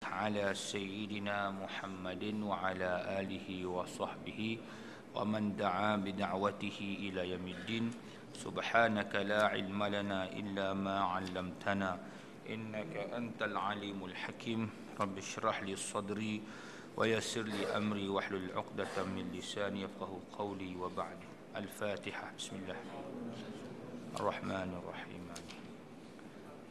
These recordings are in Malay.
على سيدنا محمد وعلى آله وصحبه ومن دعا بدعوته إلى يوم الدين. سبحانك لا علم لنا إلا ما علمتنا إنك أنت العليم الحكيم. رب اشرح لي صدري ويسر لي أمري واحلل عقدة من لساني يفقهوا قولي وبعد. الفاتحة. بسم الله الرحمن الرحيم.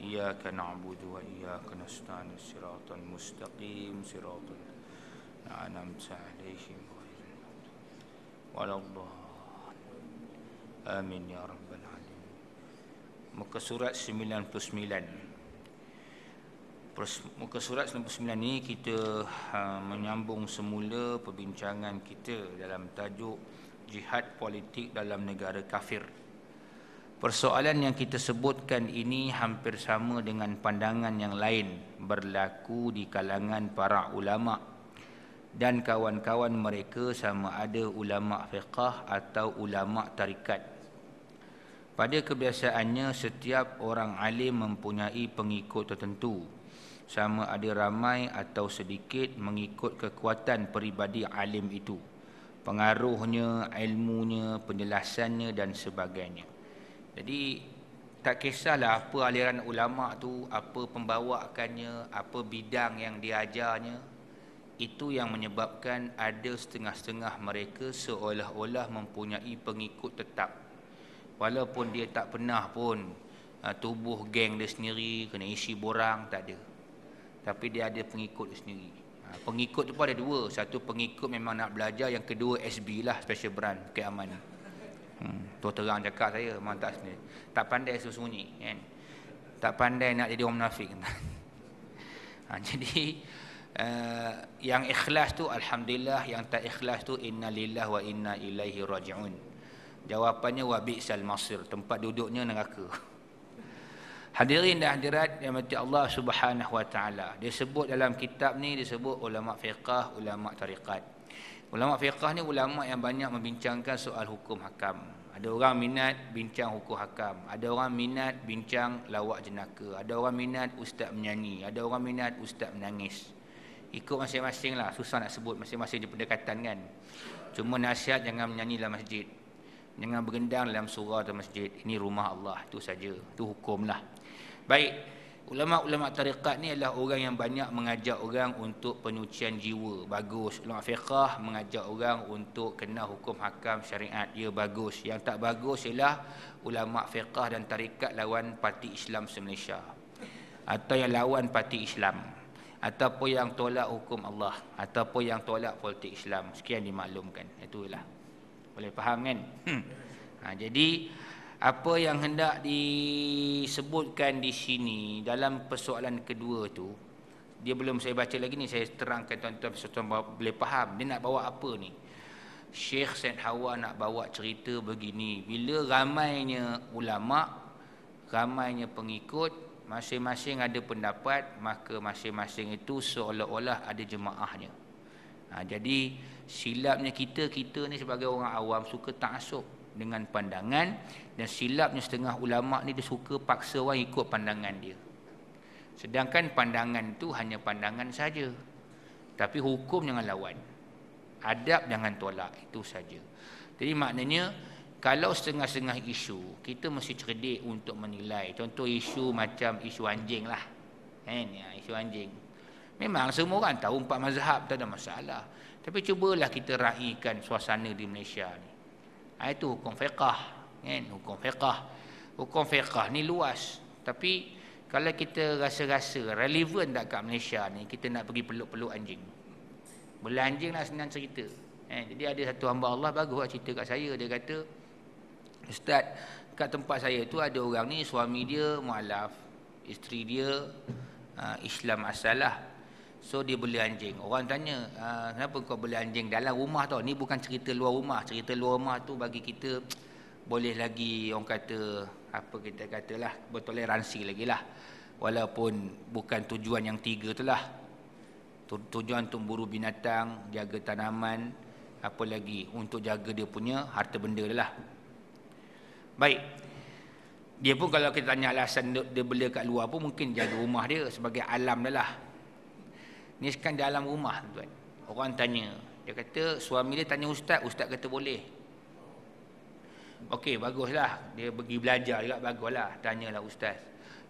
إياك نعبد وإياك نستعين صراط المستقيم صراط الذين أنعمت عليهم غير المغضوب ولا الضالين. آمين يا رب العالمين. Muka surat 99. Muka surat 99 ni kita menyambung semula perbincangan kita dalam tajuk jihad politik dalam negara kafir. Persoalan yang kita sebutkan ini hampir sama dengan pandangan yang lain berlaku di kalangan para ulama dan kawan-kawan mereka, sama ada ulama fiqh atau ulama tarikat. Pada kebiasaannya, setiap orang alim mempunyai pengikut tertentu, sama ada ramai atau sedikit mengikut kekuatan peribadi alim itu, pengaruhnya, ilmunya, penjelasannya dan sebagainya. Jadi tak kisahlah apa aliran ulama tu, apa pembawakannya, apa bidang yang diajarnya. Itu yang menyebabkan ada setengah-setengah mereka seolah-olah mempunyai pengikut tetap. Walaupun dia tak pernah pun tubuh geng dia sendiri, kena isi borang, tak ada. Tapi dia ada pengikut dia sendiri. Pengikut tu pun ada dua. Satu pengikut memang nak belajar, yang kedua SB lah, Special Branch, keamanan. Tu terang cakap saya, memang tak sendiri. Tak pandai sembunyi kan. Tak pandai nak jadi orang munafik. Jadi yang ikhlas tu alhamdulillah, yang tak ikhlas tu inna lillahi wa inna ilaihi raji'un. Jawapannya wa bi'sal masir, tempat duduknya neraka. Hadirin dan hadirat yang mati Allah Subhanahu wa taala. Dia sebut dalam kitab ni, dia sebut ulama fiqh, ulama tarikat. Ulama fiqh ni ulama yang banyak membincangkan soal hukum hakam. Ada orang minat bincang hukum hakam, ada orang minat bincang lawak jenaka, ada orang minat ustaz menyanyi, ada orang minat ustaz menangis. Ikut masing-masing lah, susah nak sebut, masing-masing dia pendekatan kan. Cuma nasihat jangan menyanyi dalam masjid, jangan bergendang dalam surau atau masjid. Ini rumah Allah, itu saja, itu hukum lah. Baik, ulama-ulama tarikat ni adalah orang yang banyak mengajak orang untuk penyucian jiwa, bagus. Ulama fiqh mengajak orang untuk kena hukum hakam syariat, ya bagus. Yang tak bagus ialah ulama fiqh dan tarikat lawan Parti Islam se-Malaysia, atau yang lawan Parti Islam, ataupun yang tolak hukum Allah, ataupun yang tolak politik Islam. Sekian dimaklumkan. Itulah. Boleh faham kan? Jadi apa yang hendak disebutkan di sini dalam persoalan kedua tu, dia belum saya baca lagi ni, saya terangkan tuan-tuan supaya boleh faham. Dia nak bawa apa ni? Syekh Said Hawa nak bawa cerita begini. Bila ramainya ulama, ramainya pengikut, masing-masing ada pendapat, maka masing-masing itu seolah-olah ada jemaahnya. Jadi silapnya kita ni sebagai orang awam suka ta'assub dengan pandangan, dan silapnya setengah ulama ni dia suka paksa orang ikut pandangan dia. Sedangkan pandangan tu hanya pandangan saja, tapi hukum jangan lawan, adab jangan tolak, itu saja. Jadi maknanya kalau setengah-setengah isu kita mesti cerdik untuk menilai. Contoh isu macam isu anjing lah kan, ya, isu anjing. Memang semua orang tahu 4 mazhab, tak ada masalah, tapi cubalah kita raikan suasana di Malaysia ni. Itu hukum fiqh kan, hukum fiqh. Hukum fiqh ni luas, tapi kalau kita rasa-rasa relevan tak kat Malaysia ni, kita nak pergi peluk-peluk anjing. Bela anjing lah, senang cerita. Jadi ada satu hamba Allah bagus cerita kat saya. Dia kata, Ustaz, kat tempat saya tu ada orang ni, suami dia mualaf, isteri dia Islam asal lah. So dia beli anjing. Orang tanya, kenapa kau beli anjing dalam rumah tau? Ni bukan cerita luar rumah. Cerita luar rumah tu bagi kita boleh lagi, orang kata, apa kita katalah, bertoleransi lagi lah. Walaupun bukan tujuan yang 3 tu lah. Tujuan untuk buru binatang, jaga tanaman, apa lagi, untuk jaga dia punya harta benda dia lah. Baik. Dia pun kalau kita tanya alasan dia bela kat luar pun mungkin jaga rumah dia sebagai alam dah lah. Ni sekarang dalam rumah tuan. Orang tanya. Dia kata suami dia tanya ustaz, ustaz kata boleh. Okey, baguslah. Dia pergi belajar juga, baguslah. Tanyalah ustaz.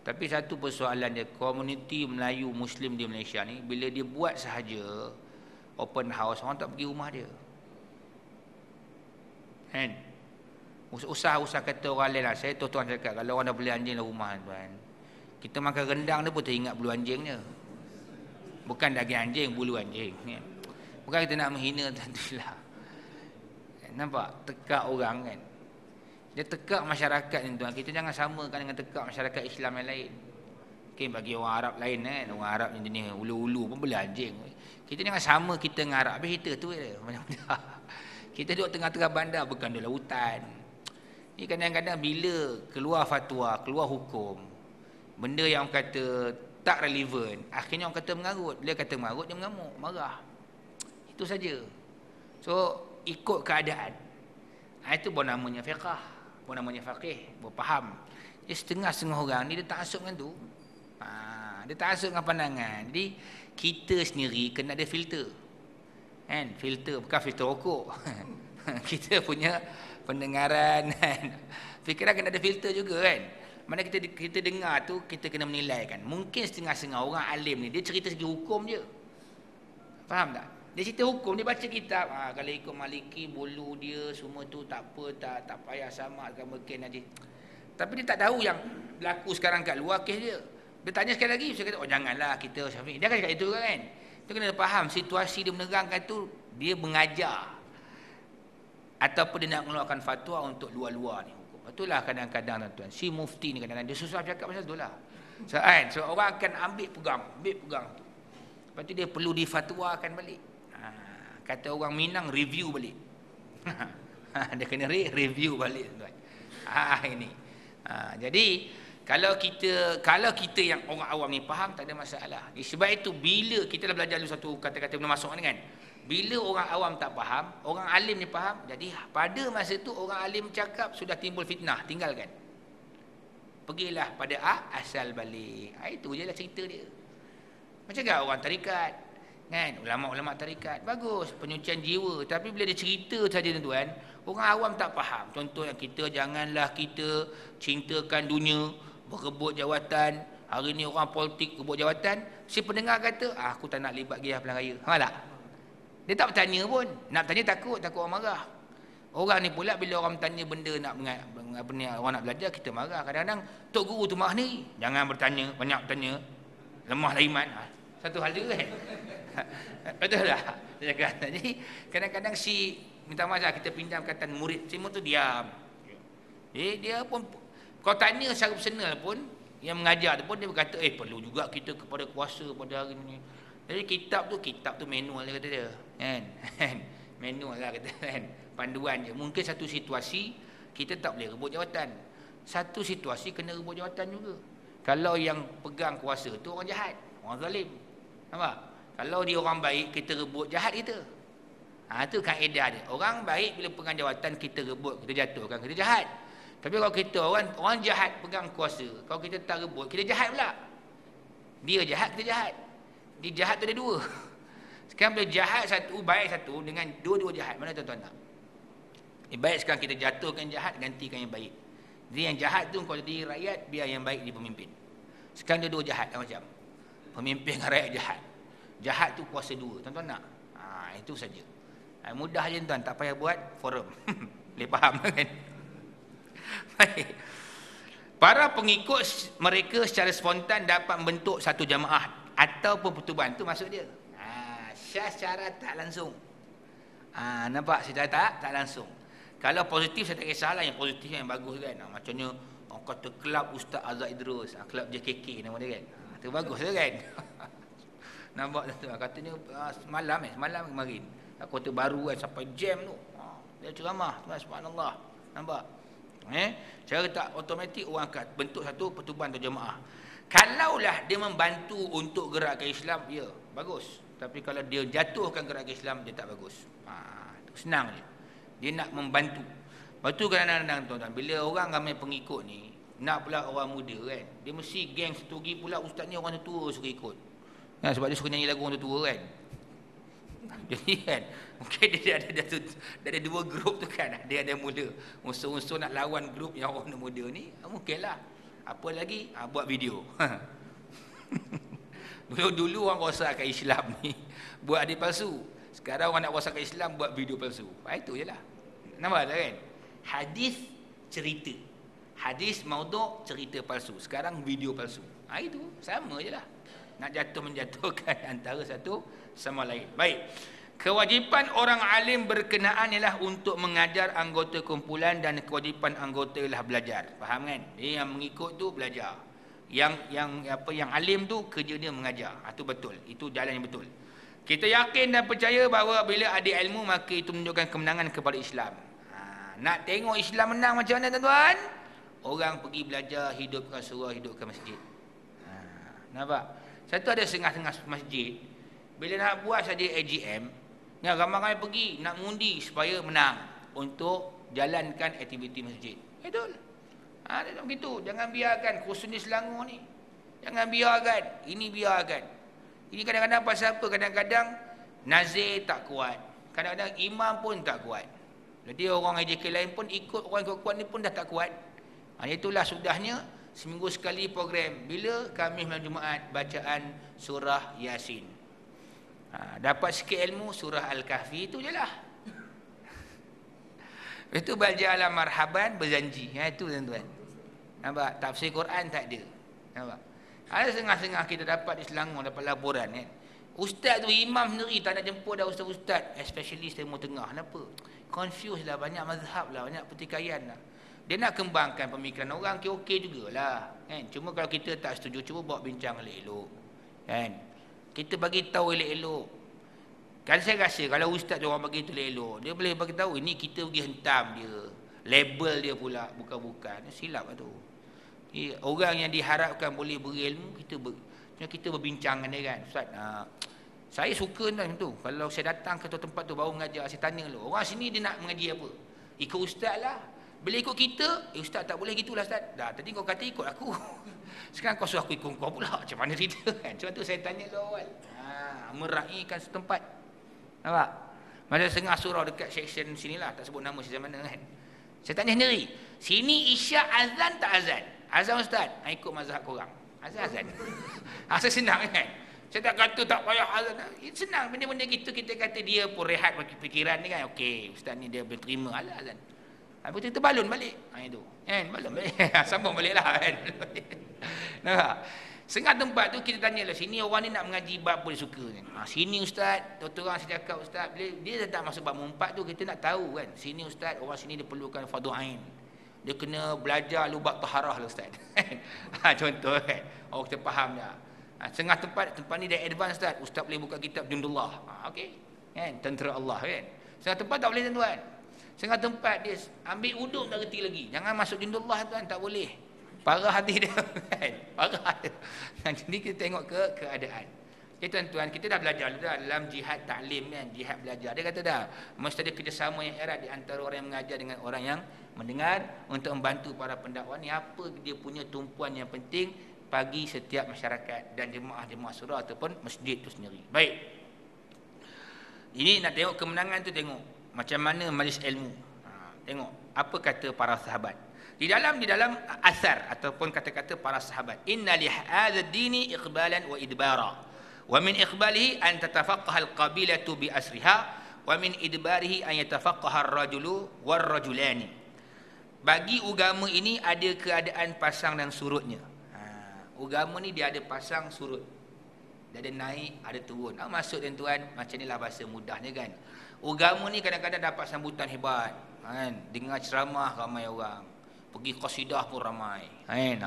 Tapi satu persoalan dia, komuniti Melayu Muslim di Malaysia ni, bila dia buat sahaja open house, orang tak pergi rumah dia. Kan? Usah kata orang lain lah. Saya tuan cakap, kalau orang dah beli anjing dalam rumah tuan, kita makan rendang dia pun teringat bulu anjingnya. Bukan daging anjing, bulu anjing. Bukan kita nak menghina tentulah. Nampak? Tekak orang kan. Dia tekak masyarakat ni tuan. Kita jangan samakan dengan tekak masyarakat Islam yang lain. Okay, bagi orang Arab lain kan. Orang Arab ni jenis ulu-ulu pun beli anjing. Kita jangan sama kita dengan Arab. Habis kita tu je. Kita duduk tengah-tengah bandar, bukan di lautan. Ni kadang-kadang bila keluar fatwa, keluar hukum, benda yang orang kata tak relevan, akhirnya orang kata mengarut. Dia kata mengarut, dia mengamuk, marah. Itu saja. So, ikut keadaan. Itu bukan namanya fiqah, bukan namanya faqih, berfaham. Dia setengah-setengah orang ni dia tak asuk dengan tu. Dia tak asuk dengan pandangan. Jadi, kita sendiri kena ada filter. Kan? Filter, bukan filter rokok. Kita punya pendengaran. Fikiran kena ada filter juga kan. Mana kita dengar tu, kita kena menilai kan. Mungkin setengah-setengah orang alim ni, dia cerita segi hukum je. Faham tak? Dia cerita hukum, dia baca kitab. Kalau ikut Maliki, bulu dia, semua tu tak apa, tak payah sama kan mungkin aja. Tapi dia tak tahu yang berlaku sekarang kat luar kes dia. Dia tanya sekali lagi, saya kata, oh janganlah kita Syafiq. Dia akan cakap itu kan. Kita kena faham, situasi dia menerangkan tu, dia mengajar. Ataupun dia nak mengeluarkan fatwa untuk luar-luar ni. Itulah kadang-kadang tuan, si mufti ni kadang-kadang dia susah cakap pasal itulah. So orang akan ambil pegang tu. Lepas tu dia perlu difatwakan balik. Kata orang Minang, review balik. Dia kena review balik tuan. Ini. Jadi kalau kita yang orang awam ni faham, tak ada masalah. Sebab itu bila kita dah belajar dulu satu kata-kata belum masuk ni kan. Bila orang awam tak faham, orang alim ni faham. Jadi pada masa tu orang alim cakap sudah timbul fitnah, tinggalkan. Pergilah pada asal balik. Itu je lah cerita dia. Macam kan orang tarikat. Kan? Ulama-ulama tarikat. Bagus, penyucian jiwa. Tapi bila dia cerita saja tuan, orang awam tak faham. Contohnya janganlah kita cintakan dunia, berebut jawatan. Hari ni orang politik rebut jawatan. Si pendengar kata, aku tak nak libat gaya pilihan raya. Faham tak? Dia tak bertanya pun. Nak bertanya takut orang marah. Orang ni pula bila orang bertanya benda orang nak belajar, kita marah. Kadang-kadang tok guru tu marah ni. Jangan bertanya, banyak bertanya. Lemahlah iman. Satu hal juga kan. Betul tak? Jadi kadang-kadang minta maaf kita pinjam kataan murid, semua tu diam. Dia pun kau tanya secara personal pun, yang mengajar tu pun dia berkata, perlu juga kita kepada kuasa pada hari ni. Jadi kitab tu manual dia kata dia. Kan? Manual lah kata kan. Panduan je. Mungkin satu situasi kita tak boleh rebut jawatan. Satu situasi kena rebut jawatan juga. Kalau yang pegang kuasa tu orang jahat, orang zalim. Nampak? Kalau dia orang baik, kita rebut jahat kita. Itu kaedah dia. Orang baik bila pegang jawatan kita rebut, kita jatuhkan, kita jahat. Tapi kalau kita orang jahat pegang kuasa, kalau kita tak rebut, kita jahat pula. Dia jahat, kita jahat. Dia jahat tu ada dua. Sekarang bila jahat satu, baik satu, dengan dua-dua jahat, mana tuan-tuan nak? Baik sekarang kita jatuhkan jahat, gantikan yang baik. Jadi yang jahat tu kalau jadi rakyat, biar yang baik dia pemimpin. Sekarang dua-dua jahat macam. Pemimpin dengan rakyat jahat. Jahat tu kuasa dua. Tuan-tuan nak? Itu saja. Mudah je tuan, tak payah buat forum. Boleh faham kan? Baik. Para pengikut mereka secara spontan dapat membentuk satu jamaah ataupun pertubuhan, tu maksud dia. Secara tak langsung. Nampak secara tak langsung. Kalau positif saya tak kisahlah, yang positif yang bagus kan. Macamnya orang kata kelab Ustaz Azad Idrus, kelab JKK nama dia kan. Itu bagus tu kan. Nampak tu katanya semalam kemarin. Kota Baru kan sampai jam tu. Dia ceramah, subhanallah. Nampak? Cara tak automatik orang akan bentuk satu pertubuhan atau jemaah. Kalaulah dia membantu untuk gerakan Islam, ya, bagus. Tapi kalau dia jatuhkan gerakan Islam, dia tak bagus. Senang je. Dia nak membantu. Lepas tu kadang-kadang tuan-tuan, bila orang ramai pengikut ni, nak pula orang muda kan, dia mesti geng setugi pula ustaz ni orang tua suka ikut. Sebab dia suka nyanyi lagu orang tua kan. Jadi kan, mungkin dia ada dua grup tu kan. Dia ada muda. Unsur-unsur nak lawan grup yang orang muda ni, mungkinlah. Apa lagi? Buat video. Dulu orang rosakkan Islam ni buat hadis palsu. Sekarang orang nak rosakkan Islam buat video palsu. Itu je lah. Nampak tak kan? Hadis cerita. Hadis maudhu' cerita palsu. Sekarang video palsu. Itu sama je lah. Nak menjatuhkan antara satu sama lain. Baik. Kewajipan orang alim berkenaan ialah untuk mengajar anggota kumpulan dan kewajipan anggota ialah belajar. Faham kan? Dia yang mengikut tu belajar. Yang alim tu kerja dia mengajar. Itu betul. Itu jalan yang betul. Kita yakin dan percaya bahawa bila ada ilmu maka itu menunjukkan kemenangan kepada Islam. Nak tengok Islam menang macam mana tuan-tuan? Orang pergi belajar, hidupkan surah, hidupkan masjid. Nampak? Satu ada setengah-setengah masjid. Bila nak buat saja AGM, ramai-ramai pergi nak mengundi supaya menang untuk jalankan aktiviti masjid. Betul. Macam begitu. Jangan biarkan kursus ni Selangor ni. Jangan biarkan. Ini biarkan. Ini kadang-kadang pasal apa? Kadang-kadang nazir tak kuat. Kadang-kadang imam pun tak kuat. Jadi orang AJK lain pun ikut orang kuat ni pun dah tak kuat. Itulah sudahnya seminggu sekali program. Bila Khamis malam Jumaat bacaan surah Yasin. Dapat sikit ilmu surah Al-Kahfi itu je lah. Itu baca ala marhaban berjanji. Itu tuan-tuan. Nampak? Tafsir Quran tak ada. Nampak? Ada setengah-setengah kita dapat di Selangor, dapat laporan kan. Ustaz tu, imam sendiri tak nak jemput dah ustaz-ustaz. Especially Timur Tengah. Kenapa? Confused lah, banyak mazhab lah, banyak pertikaian lah. Dia nak kembangkan pemikiran orang, okey jugalah. Kan? Cuma kalau kita tak setuju, cuba bawa bincang elok-elok. Kan? Kita bagi tahu elok-elok. Kan saya rasa kalau ustaz tu orang bagi tahu elok-elok, dia boleh bagi tahu ini kita pergi hentam dia. Label dia pula, bukan-bukan. Silap lah tu. Orang yang diharapkan boleh berilmu, kita berbincang dengan dia kan. Ustaz, saya suka macam tu. Kalau saya datang ke tempat tu baru mengajar, saya tanya dulu, orang sini dia nak mengaji apa? Ikut ustaz lah. Bila ikut kita, ustaz tak boleh gitulah ustaz. Dah, tadi kau kata ikut aku. Sekarang kau suruh aku ikut kau pula. Macam mana cerita kan? Sebab tu saya tanya dulu awal. Meraihkan setempat. Nampak? Macam setengah surau dekat section sinilah, tak sebut nama section mana kan. Saya tanya sendiri, sini isyak azan tak azan? Azan ustaz, ikut mazhab korang. Azan. Asal senang kan? Saya tak kata tak payah azan. Senang benda-benda gitu, kita kata dia pun rehat bagi fikiran ni kan. Okey, ustaz ni dia berterima azan. Lepas tu kita balun balik. Itu. Kan? Balun balik. Sambung balik lah kan. Nampak? Setengah tempat tu kita tanyalah, sini orang ni nak mengaji bab apa dia suka ni. Sini ustaz, orang saya cakap ustaz, dia tak masuk bab 4 tu, kita nak tahu kan. Sini ustaz, orang sini dia perlukan fardu ain. Dia kena belajar lubak taharah lah ustaz. Contoh kan. Oh kita faham dah. Setengah tempat ni dah advance ustaz. Ustaz boleh buka kitab Jundullah. Okey. Kan? Tentera Allah kan. Setengah tempat tak boleh tuan-tuan. Setengah tempat dia ambil uduk tak reti lagi. Jangan masuk Jundullah tuan, tak boleh. Parah hati dia kan. Parah. Jadi kita tengok ke keadaan. Okay, tuan-tuan, kita dah belajar dah dalam jihad taklim kan, jihad belajar. Dia kata dah, mesti ada kerjasama yang erat di antara orang yang mengajar dengan orang yang mendengar untuk membantu para pendakwa ni. Apa dia punya tumpuan yang penting bagi setiap masyarakat dan jemaah-jemaah surau ataupun masjid tu sendiri. Baik. Ini nak tengok kemenangan tu, tengok macam mana majlis ilmu. Tengok apa kata para sahabat. Di dalam asar ataupun kata-kata para sahabat. Inna li hadzal dini iqbalan wa idbara. Wa min iqbalihi an tatafaqqaha al-qabilatu bi asriha wa min idbarihi an yatafaqqaha ar-rajulu war-rajulani. Bagi agama ini ada keadaan pasang dan surutnya. Agama ni dia ada pasang surut. Dia ada naik, ada turun. Maksud tuan-tuan, macam inilah bahasa mudahnya kan. Agama ni kadang-kadang dapat sambutan hebat. Kan? Dengar ceramah ramai orang. Pergi qasidah pun ramai. Kan?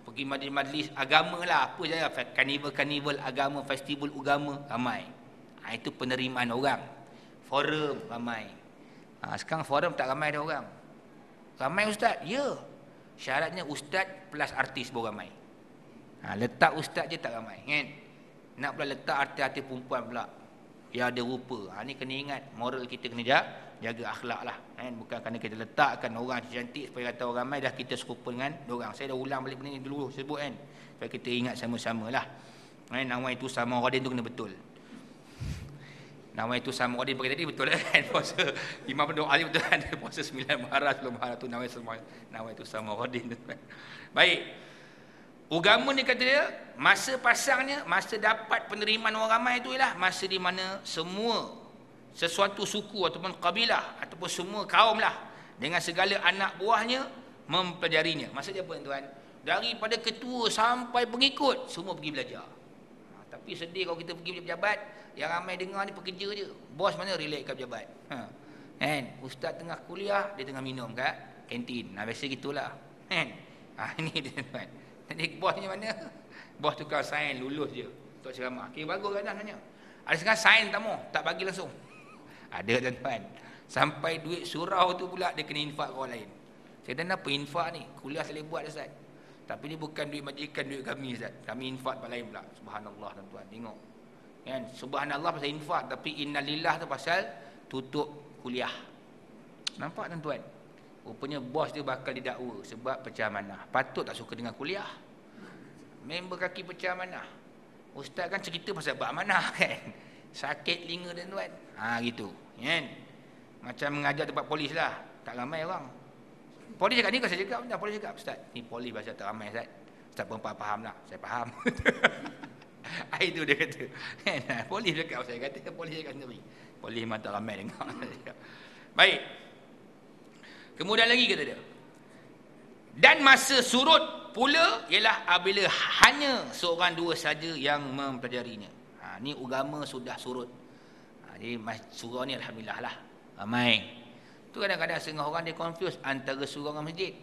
Pergi majlis agama lah. Apa saja. Karnival agama, festival agama ramai. Itu penerimaan orang. Forum ramai. Sekarang forum tak ramai dah orang. Ramai ustaz? Ya. Syaratnya ustaz plus artis baru ramai. Letak ustaz je tak ramai. Kan? Nak pula letak artis-artis perempuan pula. Ya ada rupa. Ni kena ingat. Moral kita kena jaga akhlak lah. Kan? Bukan kerana kita letakkan orang cantik supaya kata orang ramai dah kita serupa dengan diorang. Saya dah ulang balik benda ni dulu sebut kan. Supaya kita ingat sama-sama lah. Nawai itu sama Radin tu kena betul. Nawai itu sama Radin pakai tadi betul kan? Puasa Imam doa Ali betul kan? Puasa 9 Muharram 10 Muharram tu nawai semua. Nawai itu sama Radin tu. Baik. Agama ni kata dia, masa pasangnya, masa dapat penerimaan orang ramai itu ialah masa di mana semua sesuatu suku ataupun kabilah ataupun semua kaum lah dengan segala anak buahnya mempelajarinya. Maksudnya apa tuan? Daripada ketua sampai pengikut semua pergi belajar. Tapi sedih kalau kita pergi pejabat, yang ramai dengar ni pekerja je. Bos mana relax kat pejabat. Kan? Ustaz tengah kuliah, dia tengah minum kat kantin. Biasa gitulah. Kan? Ini dia tuan. Jadi bosnya mana? Bos tukar sains lulus je. Tok ceramah. Kira bagus kan sebenarnya. Ada setengah sains tak mau, tak bagi langsung. Ada tuan-tuan. Sampai duit surau tu pula dia kena infak ke orang lain. Saya kata apa infak ni? Kuliah saya buat Ustaz. Tapi ni bukan duit majikan, duit kami Ustaz. Kami infak tempat lain pula. Subhanallah tuan-tuan. Tengok. Kan? Subhanallah pasal infak, tapi innalillah tu pasal tutup kuliah. Nampak tuan-tuan? Rupanya bos dia bakal didakwa sebab pecah amanah. Patut tak suka dengan kuliah. Member kaki pecah amanah. Ustaz kan cerita pasal bab amanah kan. Sakit telinga tuan-tuan. Gitu. Kan? Macam mengajar tempat polis lah. Tak ramai orang. Polis cakap ni kan saya cakap benda. Polis cakap, Ustaz, ni polis bahasa tak ramai Ustaz. Ustaz pun faham lah. Saya faham. Itu dia kata. Polis cakap, saya kata polis cakap sendiri. Polis memang tak ramai dengar. Baik. Kemudian lagi kata dia. Dan masa surut pula ialah apabila hanya seorang dua saja yang mempelajarinya. Ni agama sudah surut. Jadi surau ni alhamdulillah lah. Ramai. Tu kadang-kadang setengah orang dia confuse antara surau dengan masjid.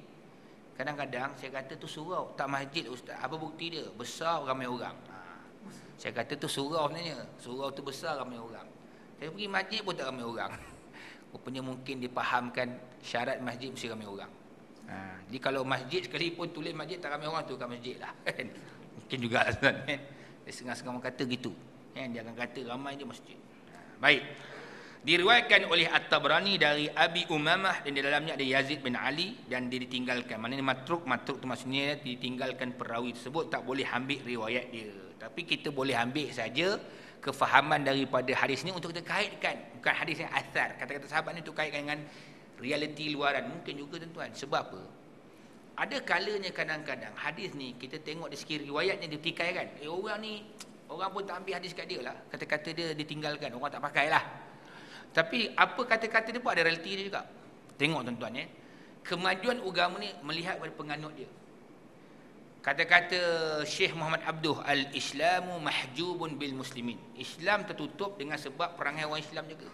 Kadang-kadang saya kata tu surau, tak masjid Ustaz. Apa bukti dia? Besar ramai orang. Saya kata tu surau sebenarnya. Surau tu besar ramai orang. Saya pergi masjid pun tak ramai orang. Rupanya mungkin dipahamkan syarat masjid mesti ramai orang. Jadi kalau masjid sekalipun tulis masjid tak ramai orang tu kan masjid lah. Mungkin juga kan. Dia setengah-setengah orang kata gitu. Dia akan kata ramai je masjid. Baik. Diriwayatkan oleh At-Tabrani dari Abi Umamah dan di dalamnya ada Yazid bin Ali dan dia ditinggalkan. Maknanya matruk tu maksudnya ditinggalkan perawi tersebut, tak boleh ambil riwayat dia. Tapi kita boleh ambil saja kefahaman daripada hadis ni untuk kita kaitkan. Bukan hadis yang asar. Kata-kata sahabat ni untuk kaitkan dengan realiti luaran. Mungkin juga tuan-tuan. Sebab apa? Ada kalanya kadang-kadang hadis ni kita tengok dari segi riwayatnya dia petikai kan. Orang ni, orang pun tak ambil hadis kat dia lah. Kata-kata dia ditinggalkan. Orang tak pakai lah. Tapi apa kata-kata dia pun ada realiti dia juga. Tengok tuan-tuan ya. Kemajuan agama ni melihat pada penganut dia. Kata-kata Syekh Muhammad Abduh, al-Islamu mahjubun bil muslimin. Islam tertutup dengan sebab perangai orang Islam juga.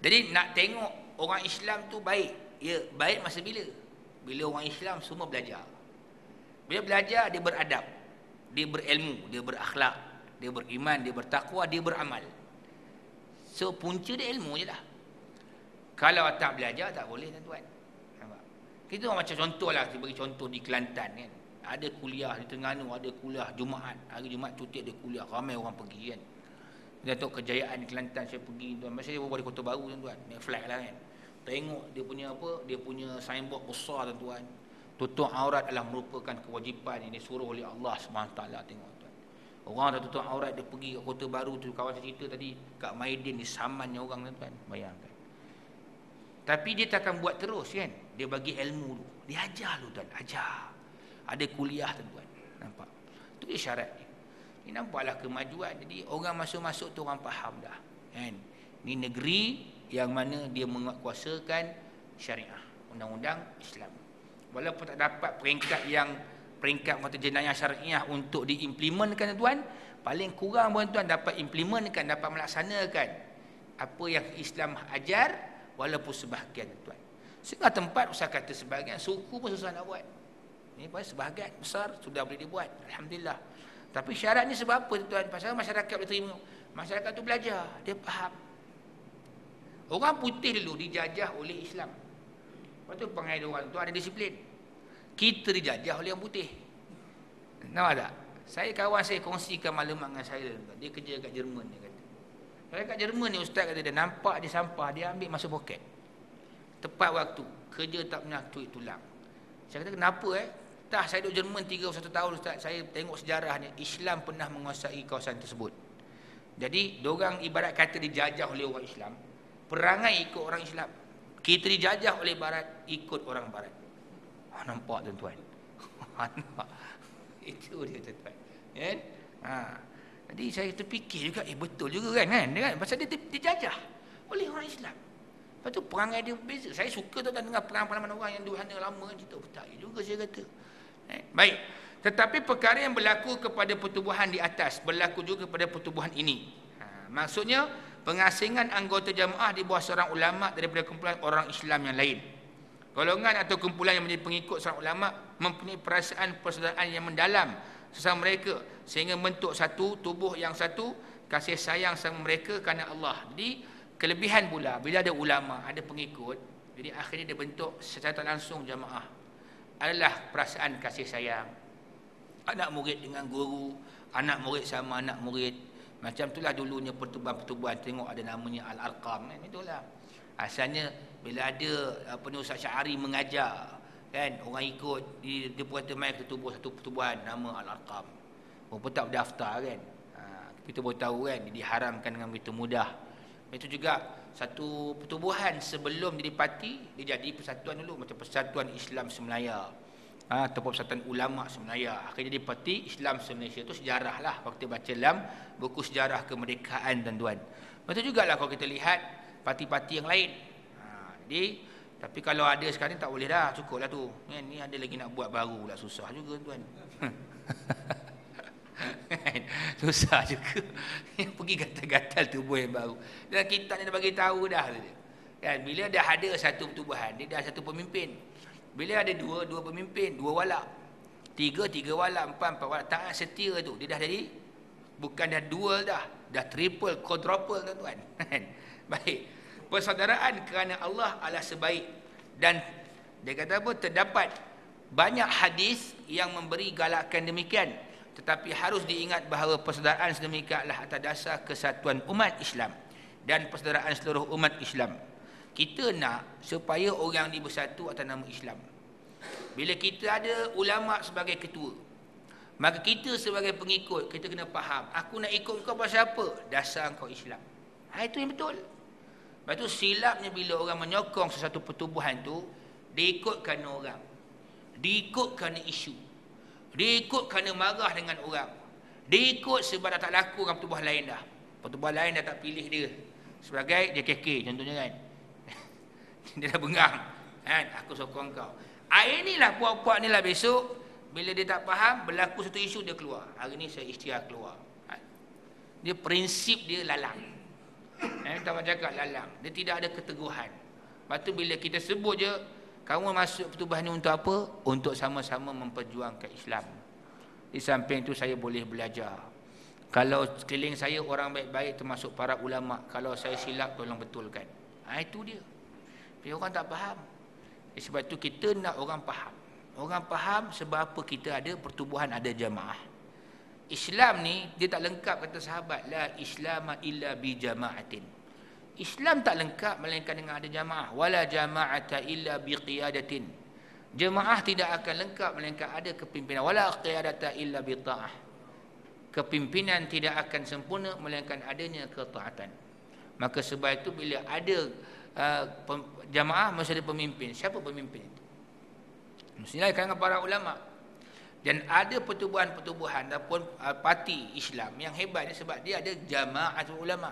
Jadi nak tengok orang Islam tu baik. Ya, baik masa bila? Bila orang Islam semua belajar. Bila belajar dia beradab. Dia berilmu, dia berakhlak, dia beriman, dia bertakwa, dia beramal. So punca dia ilmu je lah. Kalau tak belajar tak boleh tuan-tuan. Nampak? Kita macam contohlah, kita bagi contoh di Kelantan kan. Ada kuliah di Terengganu, ada kuliah Jumaat. Hari Jumaat cuti ada kuliah, ramai orang pergi kan. Datuk Kejayaan di Kelantan saya pergi tuan. Masa saya baru di Kota Baru tuan-tuan. Naik flight lah kan. Tengok dia punya apa? Dia punya signboard besar tuan-tuan. Tutup aurat adalah merupakan kewajipan yang disuruh oleh Allah SWT. Tengok tuan. Orang dah tutup aurat dia pergi ke Kota Baru tu, kawan saya cerita tadi kat Maidin ni samannya orang tuan-tuan. Bayangkan. Tapi dia takkan buat terus kan. Dia bagi ilmu tu. Dia ajar tu tuan, ajar. Ada kuliah tuan-tuan. Nampak? Itu isyarat dia. Ini nampaklah kemajuan. Jadi orang masuk-masuk tu orang faham dah. Kan? Ini negeri yang mana dia menguatkuasakan syariah, undang-undang Islam. Walaupun tak dapat peringkat mata jenayah syariah untuk diimplementkan tuan, paling kurang pun tuan dapat implementkan, dapat melaksanakan apa yang Islam ajar walaupun sebahagian tuan. Setengah tempat usah kata sebahagian, suku pun susah nak buat. Ini pun sebahagian besar sudah boleh dibuat. Alhamdulillah. Tapi syaratnya sebab apa tuan? Pasal masyarakat boleh terima. Masyarakat tu belajar, dia faham. Orang putih dulu dijajah oleh Islam. Lepas tu pengai orang tu ada disiplin. Kita dijajah oleh orang putih. Nampak tak? Saya kawan saya kongsikan maklumat dengan saya. Dia kerja kat Jerman dia kata. Kalau kat Jerman ni ustaz kata dia nampak dia sampah, dia ambil masuk poket. Tepat waktu, kerja tak punya cuit tulang. Saya kata kenapa Entah saya duduk Jerman 31 tahun Ustaz, saya tengok sejarahnya, Islam pernah menguasai kawasan tersebut. Jadi, diorang ibarat kata dijajah oleh orang Islam, perangai ikut orang Islam. Kita dijajah oleh Barat, ikut orang Barat. Nampak tuan-tuan? Itu dia tuan-tuan. Kan? Jadi saya terfikir juga, betul juga kan? Pasal dia dijajah oleh orang Islam. Lepas tu perangai dia berbeza. Saya suka tuan-tuan dengar pengalaman orang yang duduk sana lama. Tak juga saya kata. Baik. Tetapi perkara yang berlaku kepada pertubuhan di atas berlaku juga kepada pertubuhan ini. Maksudnya pengasingan anggota jamaah di bawah seorang ulama daripada kumpulan orang Islam yang lain. Golongan atau kumpulan yang menjadi pengikut seorang ulama mempunyai perasaan persaudaraan yang mendalam sesama mereka sehingga bentuk satu tubuh yang satu, kasih sayang sama mereka kerana Allah. Jadi kelebihan pula bila ada ulama, ada pengikut, jadi akhirnya dia bentuk secara tak langsung jamaah adalah perasaan kasih sayang. Anak murid dengan guru, anak murid sama anak murid. Macam itulah dulunya pertubuhan-pertubuhan, tengok ada namanya Al-Arqam kan, itulah. Asalnya bila ada Ustaz Syahari mengajar kan, orang ikut, dia kata mai kita tubuh satu pertubuhan nama Al-Arqam. Berapa tak berdaftar kan. Kita baru tahu kan, diharamkan dengan begitu mudah. Itu juga satu pertubuhan sebelum jadi parti, dia jadi persatuan dulu, macam Persatuan Islam Semelaya. Ataupun Persatuan Ulama Semelaya. Akhirnya jadi parti Islam Malaysia. Itu sejarah lah kalau kita baca dalam buku sejarah kemerdekaan tuan-tuan. Betul jugalah kalau kita lihat parti-parti yang lain. Jadi, tapi kalau ada sekarang tak boleh dah, cukup lah tu. Ni ada lagi nak buat baru lah, susah juga tuan. Susah juga. Pergi gatal-gatal tubuh yang baru. Dan kita ni dah bagi tahu dah. Kan, bila dah ada satu pertubuhan, dia dah satu pemimpin. Bila ada dua pemimpin, dua walak, tiga walak, empat walak, taat setia tu, dia dah jadi, bukan dah dual dah triple, quadruple tuan-tuan. Baik, persaudaraan kerana Allah adalah sebaik. Dan dia kata apa, terdapat banyak hadis yang memberi galakan demikian. Tetapi harus diingat bahawa persaudaraan sedemikian adalah atas dasar kesatuan umat Islam dan persaudaraan seluruh umat Islam. Kita nak supaya orang ni bersatu atas nama Islam. Bila kita ada ulama sebagai ketua, maka kita sebagai pengikut, kita kena faham, aku nak ikut kau pasal apa? Dasar kau Islam. Itu yang betul. Lepas tu silapnya bila orang menyokong sesuatu pertubuhan tu, diikut kerana orang, diikut kerana isu, diikut kerana marah dengan orang, diikut sebab dah tak laku dengan pertubuhan lain dah. Pertubuhan lain dah tak pilih dia sebagai JKK contohnya kan. Dia dah bengang kan, aku sokong kau. Inilah puak-puak ni lah besok bila dia tak faham, berlaku satu isu dia keluar. Hari ni saya ikhtiar keluar. Dia prinsip dia lalang. Kita cakap lalang. Dia tidak ada keteguhan. Lepas tu bila kita sebut je, kamu masuk pertubuhan ni untuk apa? Untuk sama-sama memperjuangkan Islam. Di samping tu saya boleh belajar. Kalau sekeliling saya orang baik-baik termasuk para ulama, kalau saya silap tolong betulkan. Itu dia. Tapi orang tak faham. Sebab tu kita nak orang faham. Orang faham sebab apa kita ada pertubuhan, ada jamaah. Islam ni dia tak lengkap, kata sahabat, la islama illa bi jama'atin. Islam tak lengkap melainkan dengan ada jamaah. Wala jama'ata illa bi qiyadatin. Jamaah tidak akan lengkap melainkan ada kepimpinan. Wala qiyadata illa bi ta'ah. Kepimpinan tidak akan sempurna melainkan adanya ketaatan. Maka sebab itu bila ada jamaah mesti ada pemimpin. Siapa pemimpin itu? Mestilah kalangan para ulama. Dan ada pertubuhan-pertubuhan ataupun parti Islam yang hebatnya sebab dia ada jamaatul ulama.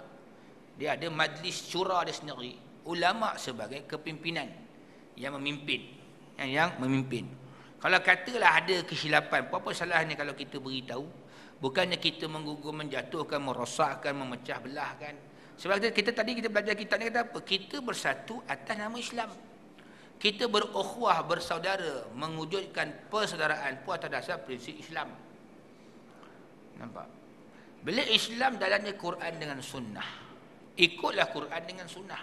Dia ada majlis syura dia sendiri, ulama sebagai kepimpinan yang memimpin, yang memimpin. Kalau katalah ada kesilapan, apa salahnya kalau kita beritahu? Bukannya kita menggugur, menjatuhkan, merosakkan, memecah belahkan. Sebab kita tadi kita belajar kitab ni kata apa? Kita bersatu atas nama Islam. Kita berukhuwah, bersaudara, mewujudkan persaudaraan pun atas dasar prinsip Islam. Nampak? Bila Islam dalamnya Quran dengan sunnah, ikutlah Quran dengan sunnah.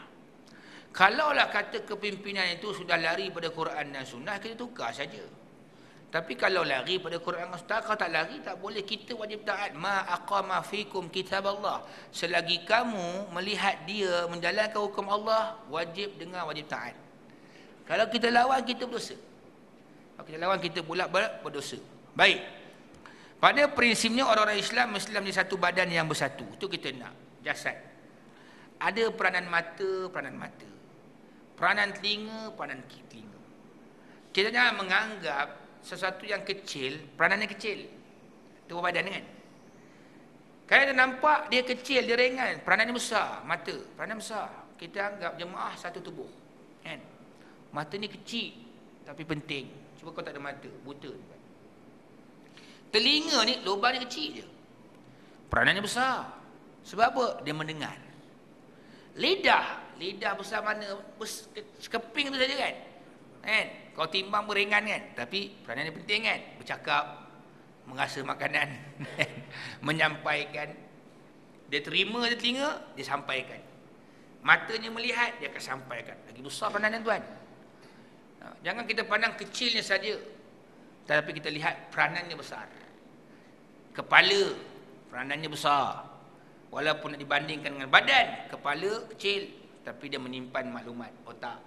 Kalaulah kata kepimpinan itu sudah lari pada Quran dan sunnah, kita tukar saja. Tapi kalau lari pada Quran dan sunnah, kalau tak lari, tak boleh. Kita wajib taat. Ma aqama fikum kitab Allah. Selagi kamu melihat dia menjalankan hukum Allah, wajib dengar, wajib taat. Kalau kita lawan, kita berdosa. Kalau kita lawan, kita pula berdosa. Baik. Pada prinsipnya orang-orang Islam di satu badan yang bersatu. Itu kita nak. Jasad. Ada peranan mata, peranan mata. Peranan telinga, peranan telinga. Kita jangan menganggap sesuatu yang kecil, peranannya kecil. Itu badan kan? Kalau kita nampak dia kecil, dia ringan, peranannya besar. Mata, peranan besar. Kita anggap jemaah satu tubuh. Kan? Mata ni kecil, tapi penting. Cuba kau tak ada mata, buta. Telinga ni, lubang ni kecil je. Peranannya besar. Sebab apa? Dia mendengar. Lidah besar mana? Sekeping tu saja kan? Kan? Kau timbang beringan kan? Tapi peranannya penting kan? Bercakap, merasa makanan, menyampaikan. Dia terima je telinga, dia sampaikan. Matanya melihat, dia akan sampaikan. Lagi besar peranan tuan. Jangan kita pandang kecilnya saja, tapi kita lihat peranannya besar. Kepala, peranannya besar. Walaupun nak dibandingkan dengan badan, kepala kecil, tapi dia menyimpan maklumat, otak.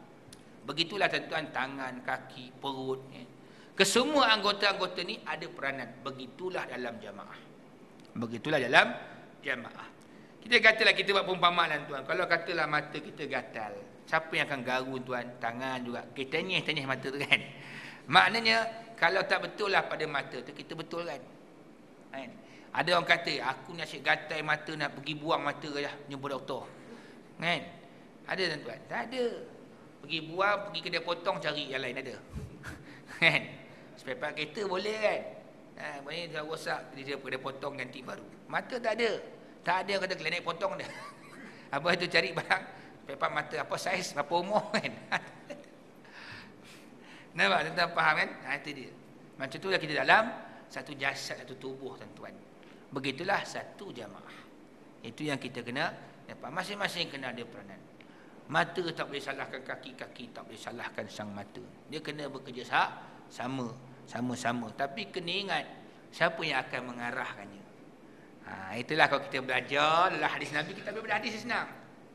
Begitulah tuan-tuan, tangan, kaki, perut. Kesemua anggota-anggota ni ada peranan. Begitulah dalam jamaah. Begitulah dalam jamaah. Kita katalah, kita buat perumpamaan tuan. Kalau katalah mata kita gatal, siapa yang akan garu tuan? Tangan juga. Kita tenyih mata tu kan. Maknanya, kalau tak betul lah pada mata tu, kita betul kan? Ada orang kata, aku ni asyik gatal mata, nak pergi buang mata je, jumpa doktor. Kan? Ada tuan-tuan? Tak ada. Pergi buang, pergi kedai potong, cari yang lain ada. Kan? Spare part kereta boleh kan? Boleh dah rosak, dia kedai potong ganti baru. Mata tak ada. Tak ada yang kata klinik potong dia. Apa itu cari barang spare part mata, apa saiz, berapa umur kan? Nampak tuan-tuan faham kan? Itu dia. Macam itulah kita dalam satu jasad, satu tubuh tuan-tuan. Begitulah satu jamaah. Itu yang kita kena dapat. Masing-masing kena ada peranan. Mata tak boleh salahkan kaki, kaki tak boleh salahkan sang mata. Dia kena bekerja sama-sama. Tapi kena ingat, siapa yang akan mengarahkannya. Itulah kalau kita belajar dalam hadis Nabi, kita boleh hadis senang.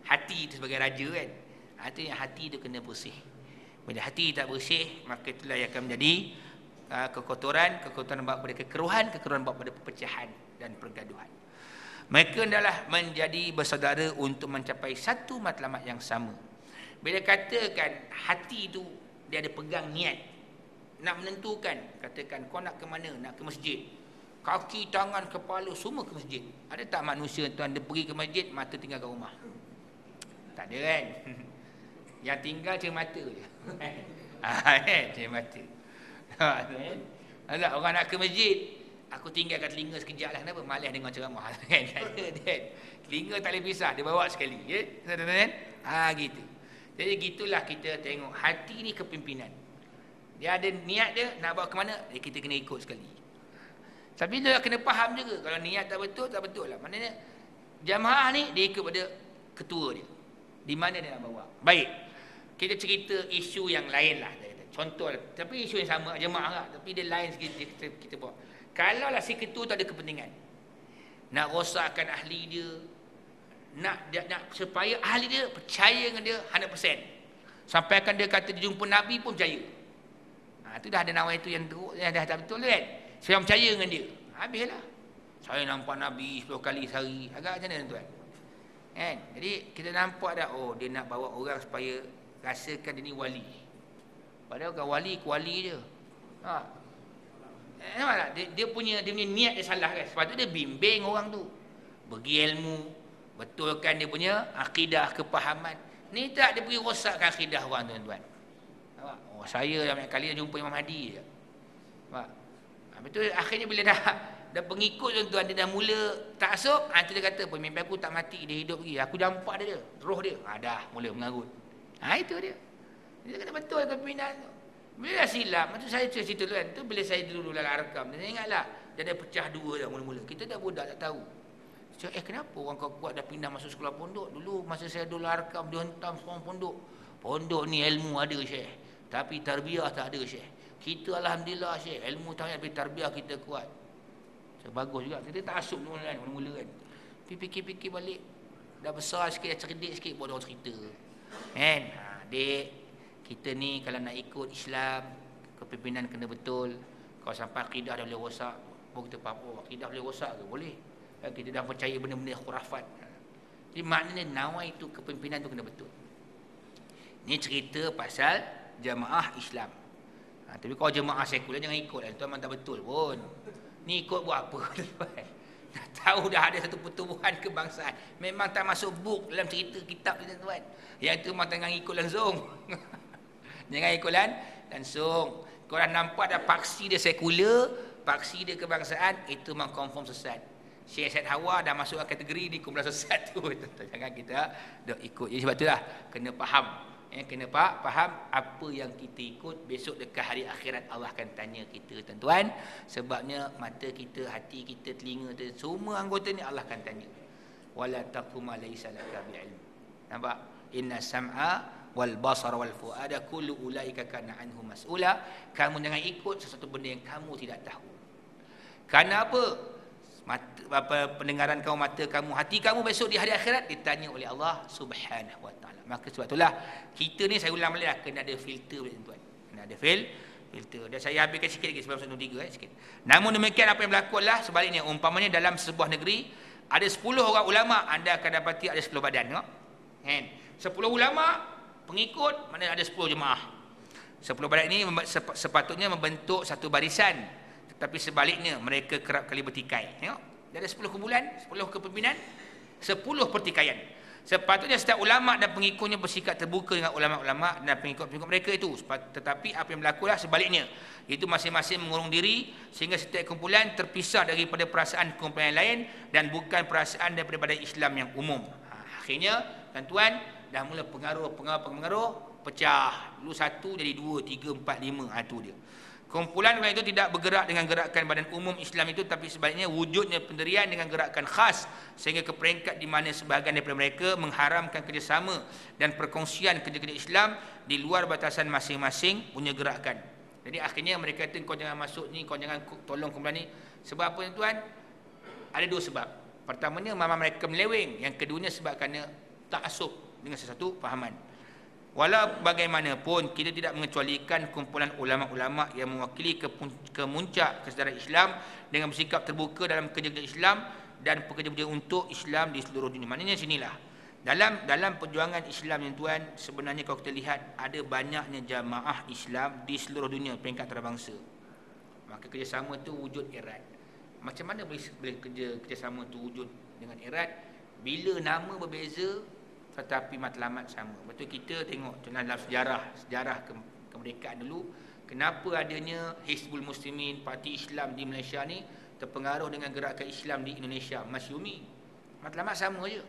Hati itu sebagai raja kan. Itu yang hati itu kena bersih. Bila hati tak bersih, maka itulah yang akan menjadi kekotoran bawa pada kekeruhan bawa pada perpecahan dan pergaduhan. Mereka adalah menjadi bersaudara untuk mencapai satu matlamat yang sama. Bila katakan hati itu, dia ada pegang niat. Nak menentukan, katakan kau nak ke mana? Nak ke masjid. Kaki, tangan, kepala semua ke masjid. Ada tak manusia tuan, dia pergi ke masjid, mata tinggal kat rumah? Tak ada kan? Yang tinggal cuma mata je. Cuma mata. Alah, orang nak ke masjid, aku tinggalkan telinga sekejap lah. Kenapa? Malas dengar ceramah. Telinga tak boleh pisah, dia bawa sekali. Gitu. Jadi gitulah kita tengok. Hati ni kepimpinan. Dia ada niat dia, nak bawa ke mana, kita kena ikut sekali. Tapi dia kena faham juga. Kalau niat tak betul lah. Maknanya, jamaah ni, dia ikut pada ketua dia. Di mana dia nak bawa. Baik. Kita cerita isu yang lain lah. Contoh lah. Tapi isu yang sama, jemaah lah. Tapi dia lain sikit kita bawa. Kalau lah si ketua tak ada kepentingan. Nak rosakkan ahli dia. Nak supaya ahli dia percaya dengan dia 100%. Sampaikan dia kata dia jumpa Nabi pun percaya. Itu dah ada nawai itu yang teruk. Yang dah tak betul kan. Saya percaya dengan dia. Habislah. Saya nampak Nabi 10 kali sehari. Agak macam mana tuan? Kan? Jadi kita nampak dah. Oh, dia nak bawa orang supaya rasakan dia ni wali. Padahal bukan wali je. Nampak tak? Dia punya niat dia salah kan. Sebab tu dia bimbing orang tu. Bagi ilmu. Betulkan dia punya akidah, kepahaman. Ni tak dia pergi rosakkan akidah orang tuan-tuan. Oh, saya banyak kali dah jumpa Imam Hadi je. Betul, akhirnya bila dah pengikut tuan-tuan, dia dah mula taksub, nanti dia kata, pemimpin aku tak mati, dia hidup lagi. Aku jampak dia, roh dia. Dah mula mengarut. Itu dia. Dia kata betul kepimpinan tu. Bila dah silap, macam saya cerita tu kan, tu bila saya dulu dalam Arkam, dia ingatlah, dia dah pecah dua dah mula-mula. Kita dah budak, tak tahu. Cakap, kenapa orang kau kuat dah pindah masuk sekolah pondok? Dulu masa saya dulu Arkam, dia hentam semua pondok. Pondok ni ilmu ada Syekh, tapi tarbiyah tak ada Syekh. Kita alhamdulillah Syekh, ilmu tak ada, tapi tarbiyah kita kuat. So, bagus juga. Kita tak asuk mula-mula kan. Tapi fikir-fikir balik, dah besar sikit, dah cerdik sikit, buat orang cerita. Kan? Dek, kita ni kalau nak ikut Islam, kepimpinan kena betul. Kalau sampai akidah dah boleh rosak, baru kita faham, oh akidah boleh rosak ke? Boleh. Kita dah percaya benda-benda khurafat. Jadi maknanya nawai itu kepimpinan tu kena betul. Ni cerita pasal jemaah Islam. Tapi kalau jemaah sekular jangan ikut lah. Itu memang tak betul pun. Ni ikut buat apa? Dah tahu dah ada satu pertubuhan kebangsaan. Memang tak masuk book dalam cerita kitab ni tuan. Yang itu memang jangan ikut langsung. Jangan ikut langsung. Kau dah nampak dah paksi dia sekular, paksi dia kebangsaan, itu memang confirm sesat. Syekh Said Hawa dah masuk kategori di kumpulan sesat tu. Jangan kita dah ikut. Jadi sebab itulah kena faham. Kena faham apa yang kita ikut. Besok dekat hari akhirat Allah akan tanya kita tuan-tuan. Sebabnya mata kita, hati kita, telinga kita, semua anggota ni Allah akan tanya. Wala taqfu ma laysa laka bi'ilm. Nampak? Inna sam'a wal basara wal fuada kullu ulaika kana anhu mas'ula. Kamu jangan ikut sesuatu benda yang kamu tidak tahu. Kerana apa? Pendengaran kamu, mata kamu, hati kamu besok di hari akhirat ditanya oleh Allah Subhanahu wa taala. Maka sebab itulah kita ni, saya ulang balik lah, kena ada filter tuan. Kena ada filter. Dan saya habiskan sikit lagi sebab 103 sikit. Namun demikian apa yang berlaku adalah sebaliknya. Umpamanya dalam sebuah negeri ada 10 orang ulama, anda akan dapati ada 10 badan, tengok. Kan? 10 ulama pengikut, mana ada 10 jemaah. 10 badan ini sepatutnya membentuk satu barisan. Tapi sebaliknya mereka kerap kali bertikai. Tengok, dia ada 10 kumpulan, 10 kepimpinan, 10 pertikaian. Sepatutnya setiap ulama dan pengikutnya bersikap terbuka dengan ulama-ulama dan pengikut-pengikut mereka itu. Tetapi apa yang berlaku lah sebaliknya. Itu masing-masing mengurung diri sehingga setiap kumpulan terpisah daripada perasaan kumpulan yang lain dan bukan perasaan daripada Islam yang umum. Akhirnya, tuan-tuan, dah mula pengaruh pecah. Dulu 1 jadi 2, 3, 4, 5. Itu dia. Kumpulan itu tidak bergerak dengan gerakan badan umum Islam itu, tapi sebaliknya wujudnya pendirian dengan gerakan khas sehingga ke peringkat di mana sebahagian daripada mereka mengharamkan kerjasama dan perkongsian kerja-kerja Islam di luar batasan masing-masing punya gerakan. Jadi akhirnya mereka kata kau jangan masuk ni, kau jangan tolong kumpulan ni. Sebab apa tuan? Ada 2 sebab. Pertamanya mama mereka meleweng, yang keduanya sebab kerana ta'assub dengan sesuatu fahaman. Walau bagaimanapun kita tidak mengecualikan kumpulan ulama-ulama yang mewakili kemuncak kesedaran Islam dengan bersikap terbuka dalam kerja-kerja Islam dan pekerja-pekerja untuk Islam di seluruh dunia. Maknanya sinilah. Dalam perjuangan Islam yang tuan, sebenarnya kalau kita lihat ada banyaknya jamaah Islam di seluruh dunia peringkat antarabangsa. Maka kerjasama itu wujud erat. Macam mana boleh kerjasama itu wujud dengan erat? Bila nama berbeza tetapi matlamat sama. Betul, kita tengok dalam sejarah kemerdekaan dulu, kenapa adanya Hizbul Muslimin, Parti Islam di Malaysia ni terpengaruh dengan gerakan Islam di Indonesia, Masyumi. Matlamat sama je.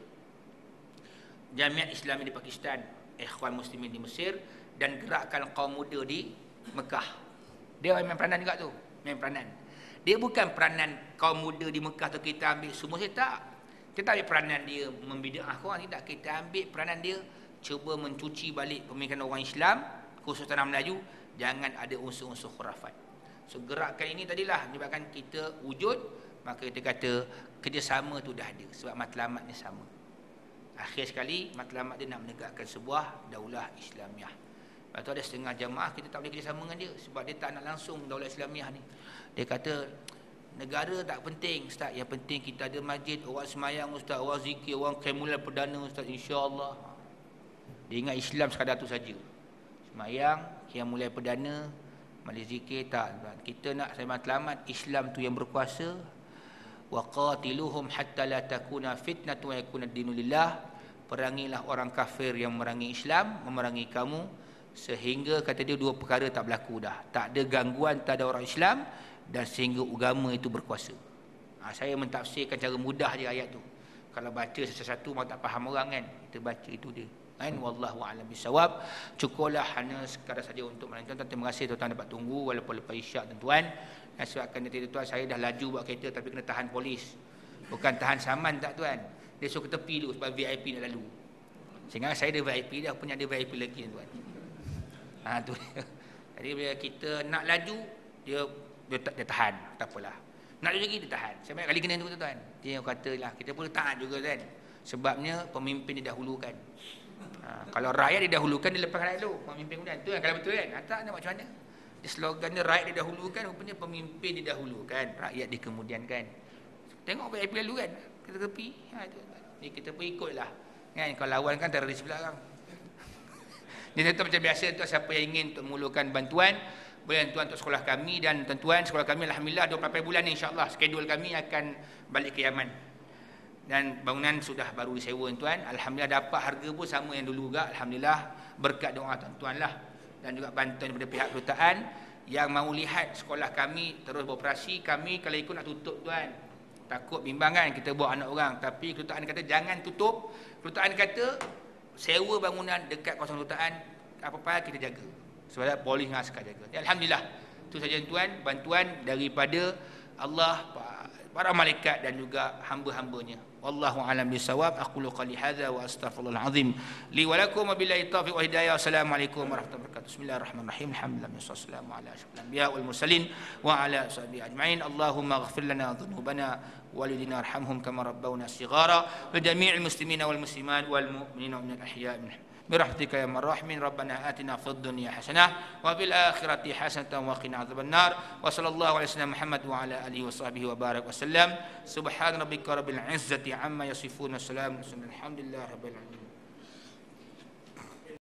Jamiat Islami di Pakistan, Ikhwan Muslimin di Mesir dan gerakan kaum muda di Mekah. Dia main peranan juga tu, main peranan. Dia bukan peranan kaum muda di Mekah tu kita ambil semua, saya tak. Kita ambil peranan dia membida'ah orang, tidak. Kita ambil peranan dia cuba mencuci balik pemikiran orang Islam, khusus tanah Melayu, jangan ada unsur-unsur khurafat. So gerakan ini tadilah menyebabkan kita wujud, maka kita kata kerjasama tu dah ada sebab matlamatnya sama. Akhir sekali matlamat dia nak menegakkan sebuah daulah Islamiah. Lepas tu ada setengah jamaah kita tak boleh kerjasama dengan dia sebab dia tak nak langsung daulah Islamiah ni. Dia kata negara tak penting Ustaz, yang penting kita ada masjid, orang semayang Ustaz, orang zikir, orang kemulan perdana Ustaz, insya-Allah. Dia ingat Islam sekadar tu saja. Semayang, qiyamul perdana, majlis zikir tak. Kita nak matlamat Islam tu yang berkuasa. Wa qatiluhum hatta la takuna fitnatun wa yakuna ad-dinu lillah. Perangilah orang kafir yang memerangi Islam, memerangi kamu, sehingga kata dia 2 perkara tak berlaku dah. Tak ada gangguan, tak ada orang Islam, dan sehingga agama itu berkuasa. Saya mentafsirkan cara mudah je ayat tu. Kalau baca satu-satu mau tak faham orang kan, kita baca itu dia. Kan, wallahu a'lam bissawab. Cukuplah hanya sekadar saja untuk melanjutkan. Terima kasih tuan-tuan dapat tunggu walaupun lepas isyak tuan-tuan. Sebabkan tuan-tuan saya dah laju buat kereta tapi kena tahan polis. Bukan tahan saman tak tuan. Dia suruh ke tepi dulu sebab VIP nak lalu. Sehingga saya ada VIP, dia punya ada VIP lagi tuan. Tu dia. Jadi bila kita nak laju, dia tahan, tak apalah. Nak lagi dia tahan. Saya banyak kali kena tu tuan. Dia katalah kita pun tahan juga kan. Sebabnya pemimpin didahulukan. Kalau rakyat didahulukan, dia lepaskan rakyat dulu. Pemimpin kemudian. Tu kan kalau betul kan. Tak nak macam mana. Slogan dia rakyat didahulukan, rupanya pemimpin didahulukan, rakyat dikemudiankan. Tengok VIP lalu kan, kita tepi. Ni kita pun ikutlah. Kan kalau lawan kan teroris belakang. Jadi tuan macam biasa tuan, siapa yang ingin untuk memulakan bantuan, boleh tuan untuk sekolah kami. Dan tuan sekolah kami alhamdulillah 24 bulan insya-Allah skedul kami akan balik ke Yaman. Dan bangunan sudah baru disewa tuan. Alhamdulillah dapat harga pun sama yang dulu juga. Alhamdulillah berkat doa tuan-tuan lah. Dan juga bantuan daripada pihak kedutaan yang mahu lihat sekolah kami terus beroperasi. Kami kalau ikut nak tutup tuan. Takut bimbang kan kita bawa anak orang. Tapi kedutaan kata jangan tutup. Kedutaan kata sewa bangunan dekat kawasan kedutaan, apa-apa kita jaga. Sebab polis dengan askar jaga. Ya, alhamdulillah. Itu saja tuan, bantuan daripada Allah, para malaikat dan juga hamba-hambanya. Wallahu a'lam bissawab. Aqulu qali hadza wa astaghfirullahal azim li wa lakum wa billahi taufiq wa hidayah. Wassalamualaikum warahmatullahi wabarakatuh. Bismillahirrahmanirrahim. Alhamdulillah wassalamu ala asyrafil anbiya wal mursalin wa ala sahbihi ajma'in. Allahumma ighfir lana dhunubana walidina arhamhum kama rabbawna shighara wa jami'il muslimina wal muslimat wal mu'minina wal ahya' برحمتك يا الراحمين. ربنا آتنا في الدنيا حسنة وفي الآخرة حسنة وقنا عذاب النار. وصلى الله على سيدنا محمد وعلى آله وصحبه وبارك وسلم. سبحان ربك رب العزة عما يصفون. السلام الحمد لله رب العالمين.